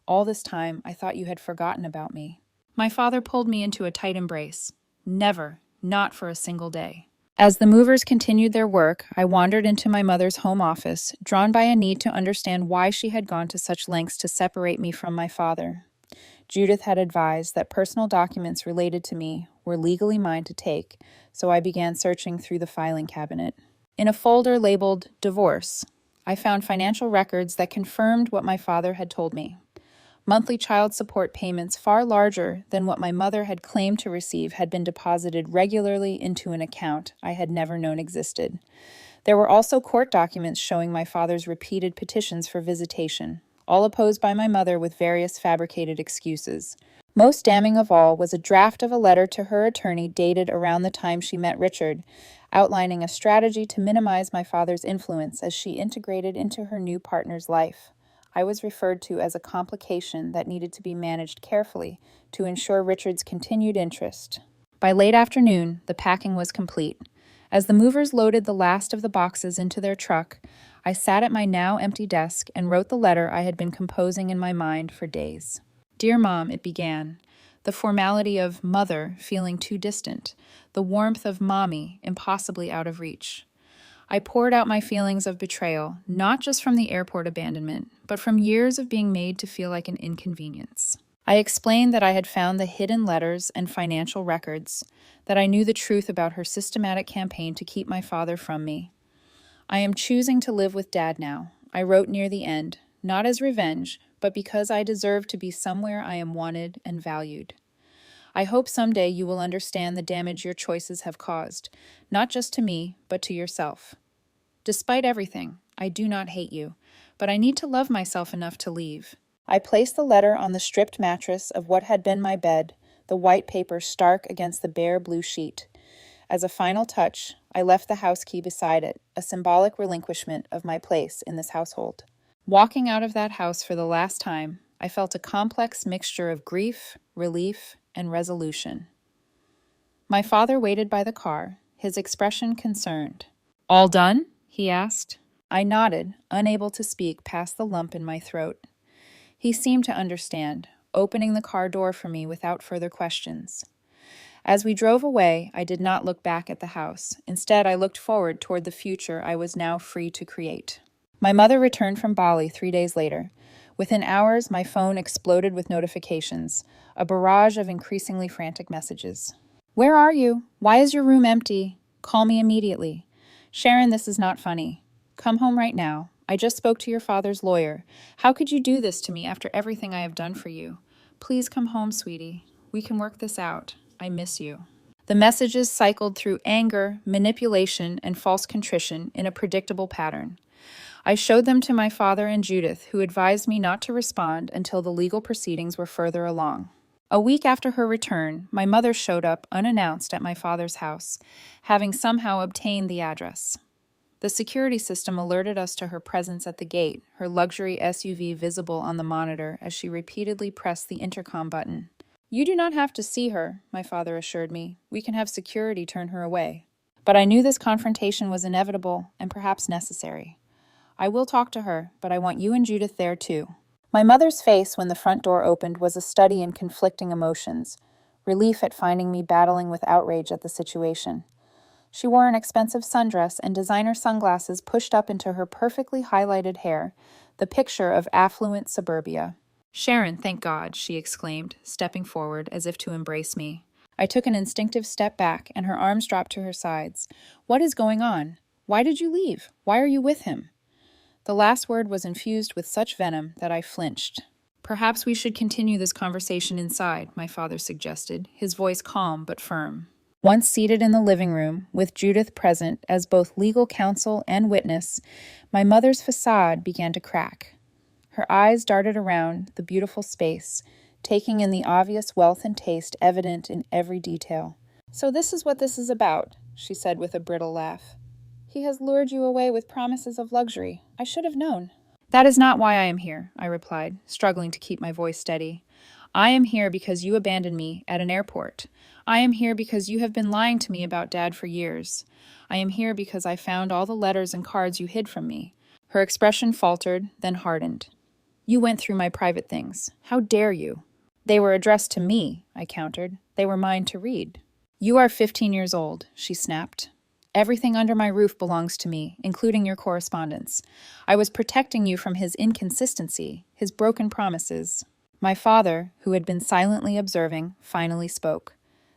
"All this time, I thought you had forgotten about me." My father pulled me into a tight embrace. "Never, not for a single day." As the movers continued their work, I wandered into my mother's home office, drawn by a need to understand why she had gone to such lengths to separate me from my father. Judith had advised that personal documents related to me were legally mine to take, so I began searching through the filing cabinet. In a folder labeled "Divorce," I found financial records that confirmed what my father had told me. Monthly child support payments far larger than what my mother had claimed to receive had been deposited regularly into an account I had never known existed. There were also court documents showing my father's repeated petitions for visitation, all opposed by my mother with various fabricated excuses. Most damning of all was a draft of a letter to her attorney dated around the time she met Richard, outlining a strategy to minimize my father's influence as she integrated into her new partner's life. I was referred to as a complication that needed to be managed carefully to ensure Richard's continued interest. By late afternoon, the packing was complete. As the movers loaded the last of the boxes into their truck, I sat at my now empty desk and wrote the letter I had been composing in my mind for days. "Dear Mom," it began, the formality of mother feeling too distant, the warmth of mommy impossibly out of reach. I poured out my feelings of betrayal, not just from the airport abandonment, but from years of being made to feel like an inconvenience. I explained that I had found the hidden letters and financial records, that I knew the truth about her systematic campaign to keep my father from me. "I am choosing to live with Dad now," I wrote near the end, not as revenge, but because I deserve to be somewhere I am wanted and valued. "I hope someday you will understand the damage your choices have caused, not just to me, but to yourself. Despite everything, I do not hate you, but I need to love myself enough to leave." I placed the letter on the stripped mattress of what had been my bed, the white paper stark against the bare blue sheet. As a final touch, I left the house key beside it, a symbolic relinquishment of my place in this household. Walking out of that house for the last time, I felt a complex mixture of grief, relief, and resolution. My father waited by the car, his expression concerned. "All done?" he asked. I nodded, unable to speak past the lump in my throat. He seemed to understand, opening the car door for me without further questions. As we drove away, I did not look back at the house. Instead, I looked forward toward the future I was now free to create. My mother returned from Bali 3 days later. Within hours, my phone exploded with notifications, a barrage of increasingly frantic messages. Where are you? Why is your room empty? Call me immediately. Sharon, this is not funny. Come home right now. I just spoke to your father's lawyer. How could you do this to me after everything I have done for you? Please come home, sweetie. We can work this out. I miss you. The messages cycled through anger, manipulation, and false contrition in a predictable pattern. I showed them to my father and Judith, who advised me not to respond until the legal proceedings were further along. A week after her return, my mother showed up unannounced at my father's house, having somehow obtained the address. The security system alerted us to her presence at the gate, her luxury SUV visible on the monitor as she repeatedly pressed the intercom button. You do not have to see her, my father assured me. We can have security turn her away. But I knew this confrontation was inevitable and perhaps necessary. I will talk to her, but I want you and Judith there too. My mother's face when the front door opened was a study in conflicting emotions, relief at finding me battling with outrage at the situation. She wore an expensive sundress and designer sunglasses pushed up into her perfectly highlighted hair, the picture of affluent suburbia. Sharon, thank God, she exclaimed, stepping forward as if to embrace me. I took an instinctive step back, and her arms dropped to her sides. What is going on? Why did you leave? Why are you with him? The last word was infused with such venom that I flinched. Perhaps we should continue this conversation inside, my father suggested, his voice calm but firm. Once seated in the living room, with Judith present as both legal counsel and witness, my mother's facade began to crack. Her eyes darted around the beautiful space, taking in the obvious wealth and taste evident in every detail. So this is what this is about, she said with a brittle laugh. He has lured you away with promises of luxury. I should have known. That is not why I am here, I replied, struggling to keep my voice steady. I am here because you abandoned me at an airport. I am here because you have been lying to me about Dad for years. I am here because I found all the letters and cards you hid from me. Her expression faltered, then hardened. You went through my private things. How dare you? They were addressed to me, I countered. They were mine to read. You are 15 years old, she snapped. Everything under my roof belongs to me, including your correspondence. I was protecting you from his inconsistency, his broken promises. My father, who had been silently observing, finally spoke.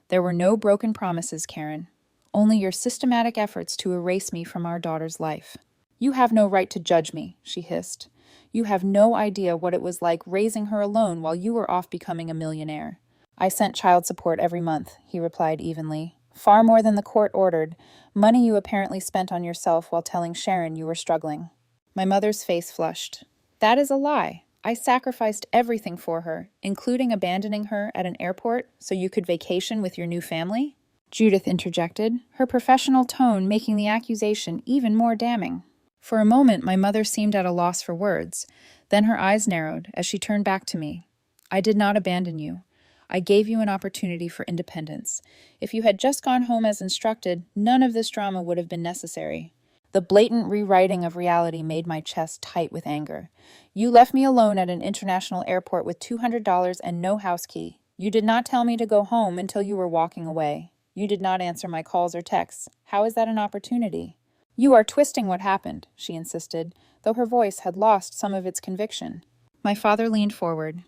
There were no broken promises, Karen. Only your systematic efforts to erase me from our daughter's life. You have no right to judge me, she hissed. You have no idea what it was like raising her alone while you were off becoming a millionaire. I sent child support every month, he replied evenly. Far more than the court ordered, money you apparently spent on yourself while telling Sharon you were struggling. My mother's face flushed. That is a lie. I sacrificed everything for her, including abandoning her at an airport so you could vacation with your new family? Judith interjected, her professional tone making the accusation even more damning. For a moment, my mother seemed at a loss for words. Then her eyes narrowed as she turned back to me. I did not abandon you. I gave you an opportunity for independence. If you had just gone home as instructed, none of this drama would have been necessary. The blatant rewriting of reality made my chest tight with anger. You left me alone at an international airport with $200 and no house key. You did not tell me to go home until you were walking away. You did not answer my calls or texts. How is that an opportunity? You are twisting what happened, she insisted, though her voice had lost some of its conviction. My father leaned forward.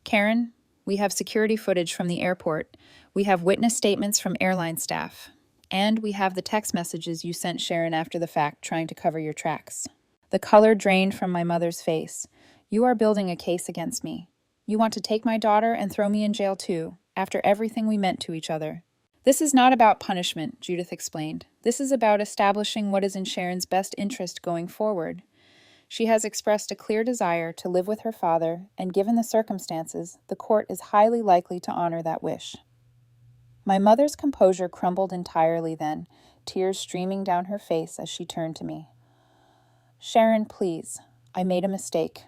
Karen, we have security footage from the airport. We have witness statements from airline staff. And we have the text messages you sent Sharon after the fact trying to cover your tracks. The color drained from my mother's face. You are building a case against me. You want to take my daughter and throw me in jail too, after everything we meant to each other. This is not about punishment, Judith explained. This is about establishing what is in Sharon's best interest going forward. She has expressed a clear desire to live with her father, and given the circumstances, the court is highly likely to honor that wish. My mother's composure crumbled entirely then, tears streaming down her face as she turned to me. Sharon, please. I made a mistake.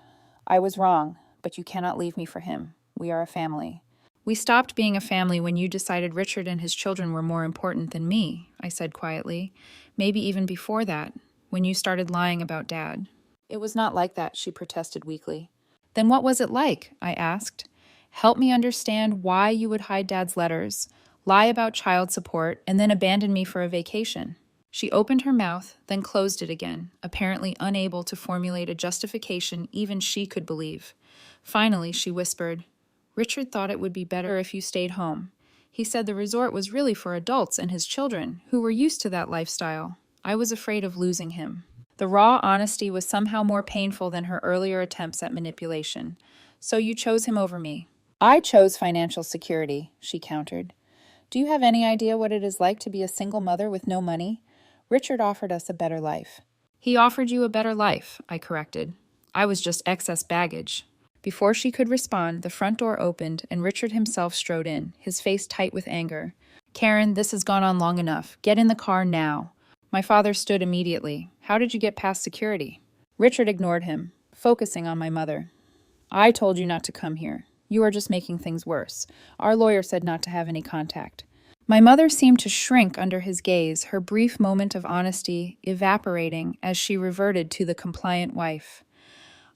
I was wrong, but you cannot leave me for him. We are a family. We stopped being a family when you decided Richard and his children were more important than me, I said quietly. Maybe even before that, when you started lying about Dad. It was not like that, she protested weakly. Then what was it like? I asked. Help me understand why you would hide Dad's letters, lie about child support, and then abandon me for a vacation. She opened her mouth, then closed it again, apparently unable to formulate a justification even she could believe. Finally, she whispered, "Richard thought it would be better if you stayed home. He said the resort was really for adults and his children, who were used to that lifestyle. I was afraid of losing him." The raw honesty was somehow more painful than her earlier attempts at manipulation. "So you chose him over me." "I chose financial security," she countered. "Do you have any idea what it is like to be a single mother with no money? Richard offered us a better life." "He offered you a better life," I corrected. "I was just excess baggage." Before she could respond, the front door opened and Richard himself strode in, his face tight with anger. "Karen, this has gone on long enough. Get in the car now." My father stood immediately. "How did you get past security?" Richard ignored him, focusing on my mother. "I told you not to come here. You are just making things worse. Our lawyer said not to have any contact." My mother seemed to shrink under his gaze, her brief moment of honesty evaporating as she reverted to the compliant wife.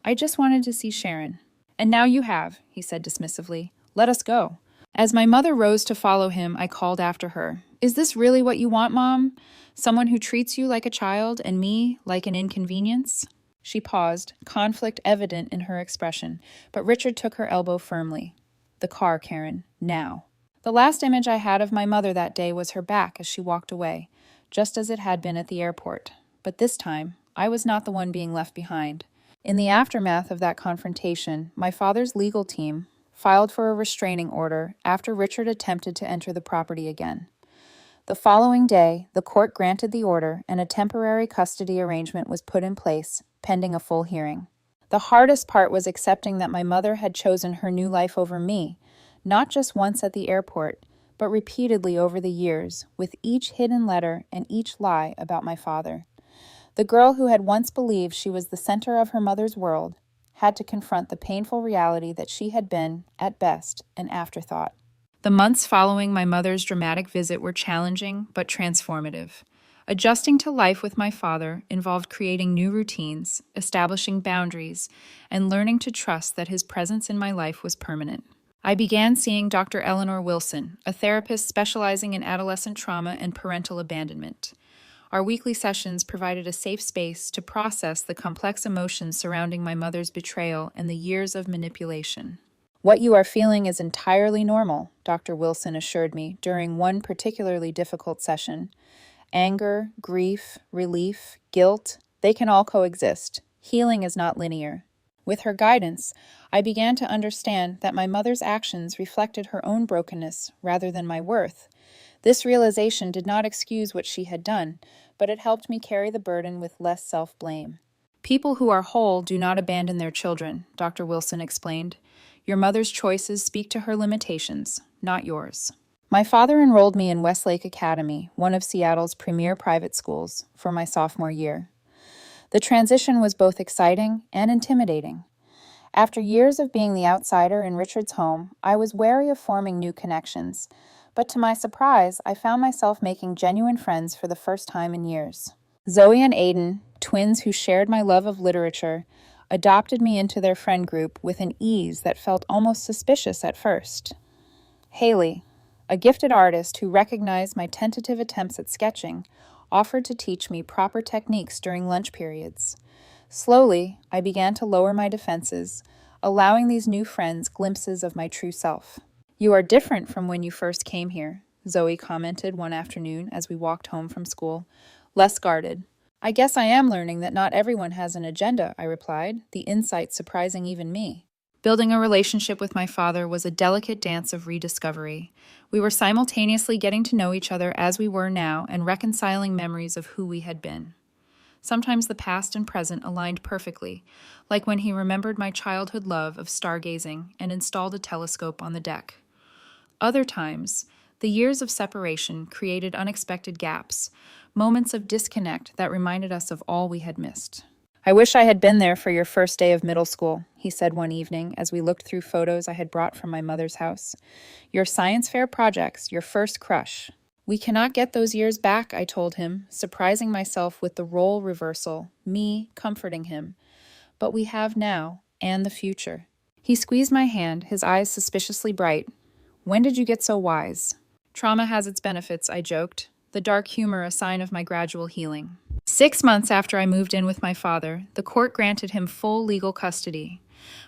"I just wanted to see Sharon." "And now you have," he said dismissively. "Let us go." As my mother rose to follow him, I called after her. "Is this really what you want, Mom? Someone who treats you like a child and me like an inconvenience?" She paused, conflict evident in her expression, but Richard took her elbow firmly. "The car, Karen. Now." The last image I had of my mother that day was her back as she walked away, just as it had been at the airport. But this time, I was not the one being left behind. In the aftermath of that confrontation, my father's legal team filed for a restraining order after Richard attempted to enter the property again. The following day, the court granted the order and a temporary custody arrangement was put in place, pending a full hearing. The hardest part was accepting that my mother had chosen her new life over me, not just once at the airport, but repeatedly over the years, with each hidden letter and each lie about my father. The girl who had once believed she was the center of her mother's world had to confront the painful reality that she had been, at best, an afterthought. The months following my mother's dramatic visit were challenging but transformative. Adjusting to life with my father involved creating new routines, establishing boundaries, and learning to trust that his presence in my life was permanent. I began seeing Dr. Eleanor Wilson, a therapist specializing in adolescent trauma and parental abandonment. Our weekly sessions provided a safe space to process the complex emotions surrounding my mother's betrayal and the years of manipulation. "What you are feeling is entirely normal," Dr. Wilson assured me during one particularly difficult session. "Anger, grief, relief, guilt, they can all coexist. Healing is not linear." With her guidance, I began to understand that my mother's actions reflected her own brokenness rather than my worth. This realization did not excuse what she had done, but it helped me carry the burden with less self-blame. "People who are whole do not abandon their children," Dr. Wilson explained. "Your mother's choices speak to her limitations, not yours." My father enrolled me in Westlake Academy, one of Seattle's premier private schools, for my sophomore year. The transition was both exciting and intimidating. After years of being the outsider in Richard's home, I was wary of forming new connections, but to my surprise, I found myself making genuine friends for the first time in years. Zoe and Aiden, twins who shared my love of literature, adopted me into their friend group with an ease that felt almost suspicious at first. Haley, a gifted artist who recognized my tentative attempts at sketching, offered to teach me proper techniques during lunch periods. Slowly, I began to lower my defenses, allowing these new friends glimpses of my true self. "You are different from when you first came here," Zoe commented one afternoon as we walked home from school. "Less guarded." "I guess I am learning that not everyone has an agenda," I replied, the insight surprising even me. Building a relationship with my father was a delicate dance of rediscovery. We were simultaneously getting to know each other as we were now and reconciling memories of who we had been. Sometimes the past and present aligned perfectly, like when he remembered my childhood love of stargazing and installed a telescope on the deck. Other times, the years of separation created unexpected gaps, moments of disconnect that reminded us of all we had missed. "I wish I had been there for your first day of middle school," he said one evening as we looked through photos I had brought from my mother's house. "Your science fair projects, your first crush." "We cannot get those years back," I told him, surprising myself with the role reversal, me comforting him. "But we have now, and the future." He squeezed my hand, his eyes suspiciously bright. "When did you get so wise?" Trauma has its benefits, I joked, the dark humor a sign of my gradual healing. 6 months after I moved in with my father, the court granted him full legal custody.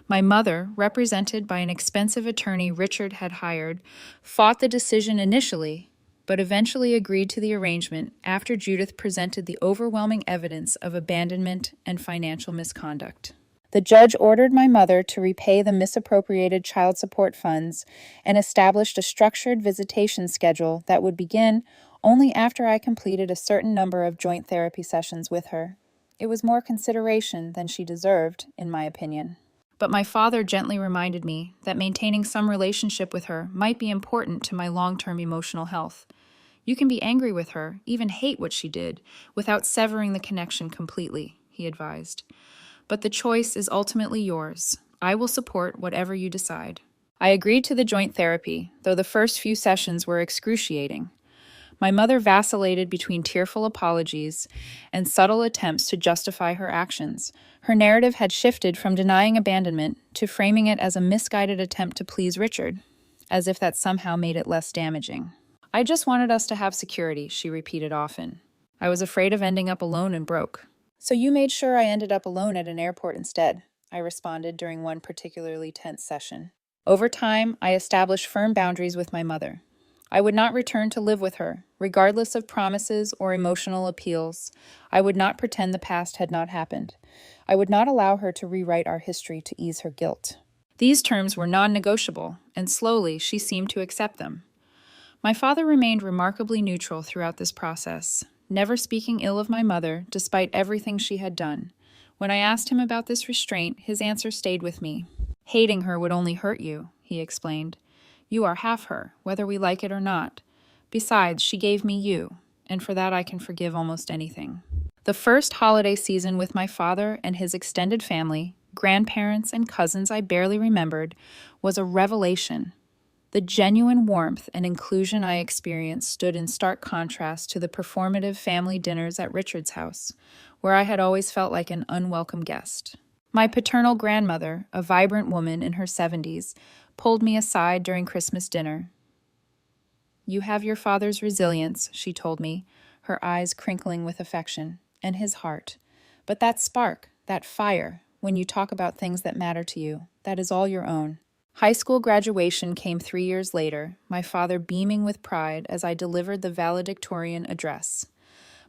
My mother, represented by an expensive attorney Richard had hired, fought the decision initially, but eventually agreed to the arrangement after Judith presented the overwhelming evidence of abandonment and financial misconduct. The judge ordered my mother to repay the misappropriated child support funds and established a structured visitation schedule that would begin only after I completed a certain number of joint therapy sessions with her. It was more consideration than she deserved, in my opinion. But my father gently reminded me that maintaining some relationship with her might be important to my long-term emotional health. You can be angry with her, even hate what she did, without severing the connection completely, he advised. But the choice is ultimately yours. I will support whatever you decide. I agreed to the joint therapy, though the first few sessions were excruciating. My mother vacillated between tearful apologies and subtle attempts to justify her actions. Her narrative had shifted from denying abandonment to framing it as a misguided attempt to please Richard, as if that somehow made it less damaging. I just wanted us to have security, she repeated often. I was afraid of ending up alone and broke. So you made sure I ended up alone at an airport instead, I responded during one particularly tense session. Over time, I established firm boundaries with my mother. I would not return to live with her, regardless of promises or emotional appeals. I would not pretend the past had not happened. I would not allow her to rewrite our history to ease her guilt. These terms were non-negotiable, and slowly she seemed to accept them. My father remained remarkably neutral throughout this process, never speaking ill of my mother despite everything she had done. When I asked him about this restraint, his answer stayed with me. Hating her would only hurt you, he explained. You are half her, whether we like it or not. Besides, she gave me you, and for that I can forgive almost anything. The first holiday season with my father and his extended family, grandparents and cousins I barely remembered, was a revelation. The genuine warmth and inclusion I experienced stood in stark contrast to the performative family dinners at Richard's house, where I had always felt like an unwelcome guest. My paternal grandmother, a vibrant woman in her 70s, pulled me aside during Christmas dinner. You have your father's resilience, she told me, her eyes crinkling with affection, and his heart. But that spark, that fire, when you talk about things that matter to you, that is all your own. High school graduation came 3 years later, my father beaming with pride as I delivered the valedictorian address.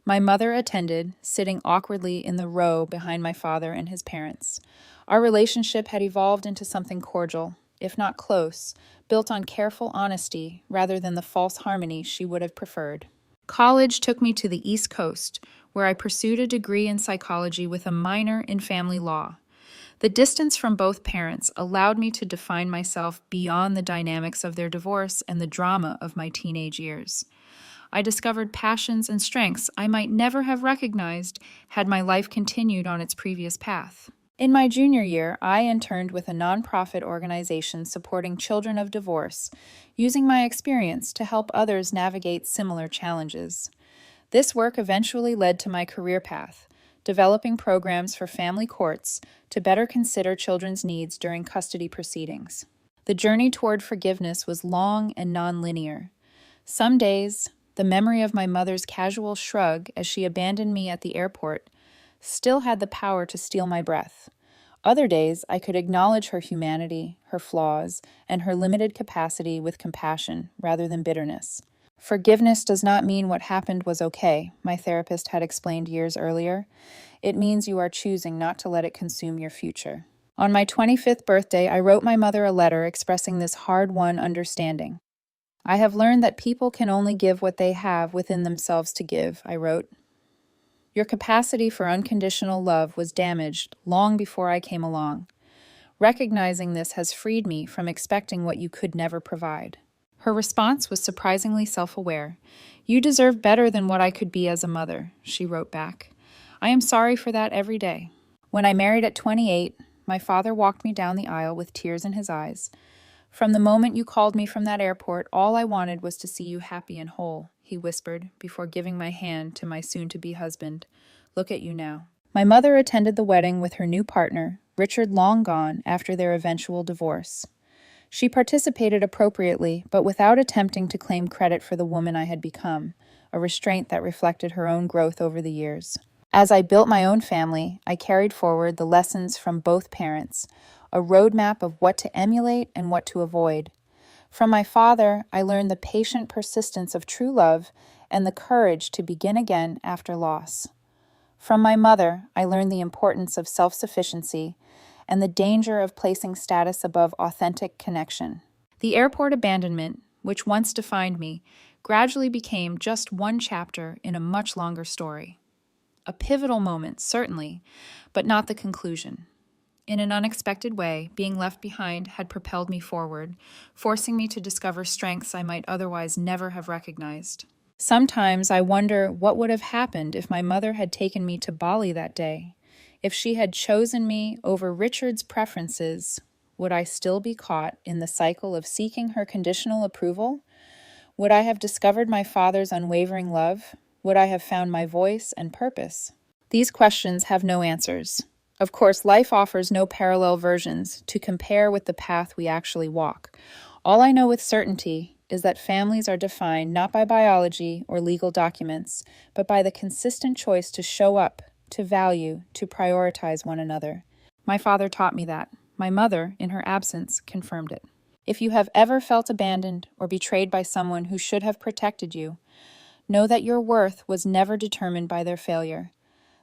My mother attended, sitting awkwardly in the row behind my father and his parents. Our relationship had evolved into something cordial, if not close, built on careful honesty rather than the false harmony she would have preferred. College took me to the East Coast, where I pursued a degree in psychology with a minor in family law. The distance from both parents allowed me to define myself beyond the dynamics of their divorce and the drama of my teenage years. I discovered passions and strengths I might never have recognized had my life continued on its previous path. In my junior year, I interned with a nonprofit organization supporting children of divorce, using my experience to help others navigate similar challenges. This work eventually led to my career path, developing programs for family courts to better consider children's needs during custody proceedings. The journey toward forgiveness was long and nonlinear. Some days, the memory of my mother's casual shrug as she abandoned me at the airport still had the power to steal my breath. Other days, I could acknowledge her humanity, her flaws, and her limited capacity with compassion rather than bitterness. Forgiveness does not mean what happened was okay, my therapist had explained years earlier. It means you are choosing not to let it consume your future. On my 25th birthday, I wrote my mother a letter expressing this hard-won understanding. I have learned that people can only give what they have within themselves to give, I wrote. Your capacity for unconditional love was damaged long before I came along. Recognizing this has freed me from expecting what you could never provide. Her response was surprisingly self-aware. You deserve better than what I could be as a mother, she wrote back. I am sorry for that every day. When I married at 28, my father walked me down the aisle with tears in his eyes. From the moment you called me from that airport, all I wanted was to see you happy and whole, he whispered, before giving my hand to my soon-to-be husband. Look at you now. My mother attended the wedding with her new partner, Richard long gone after their eventual divorce. She participated appropriately, but without attempting to claim credit for the woman I had become, a restraint that reflected her own growth over the years. As I built my own family, I carried forward the lessons from both parents, a roadmap of what to emulate and what to avoid. From my father, I learned the patient persistence of true love and the courage to begin again after loss. From my mother, I learned the importance of self-sufficiency and the danger of placing status above authentic connection. The airport abandonment, which once defined me, gradually became just one chapter in a much longer story. A pivotal moment, certainly, but not the conclusion. In an unexpected way, being left behind had propelled me forward, forcing me to discover strengths I might otherwise never have recognized. Sometimes I wonder what would have happened if my mother had taken me to Bali that day. If she had chosen me over Richard's preferences, would I still be caught in the cycle of seeking her conditional approval? Would I have discovered my father's unwavering love? Would I have found my voice and purpose? These questions have no answers. Of course, life offers no parallel versions to compare with the path we actually walk. All I know with certainty is that families are defined not by biology or legal documents, but by the consistent choice to show up, to value, to prioritize one another. My father taught me that. My mother, in her absence, confirmed it. If you have ever felt abandoned or betrayed by someone who should have protected you, know that your worth was never determined by their failure.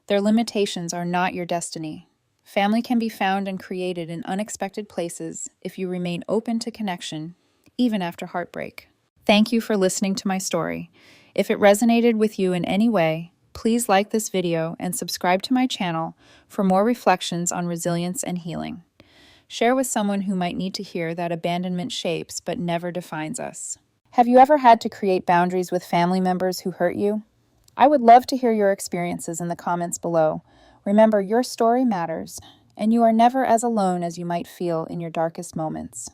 Their limitations are not your destiny. Family can be found and created in unexpected places if you remain open to connection, even after heartbreak. Thank you for listening to my story. If it resonated with you in any way, please like this video and subscribe to my channel for more reflections on resilience and healing. Share with someone who might need to hear that abandonment shapes but never defines us. Have you ever had to create boundaries with family members who hurt you? I would love to hear your experiences in the comments below. Remember, your story matters, and you are never as alone as you might feel in your darkest moments.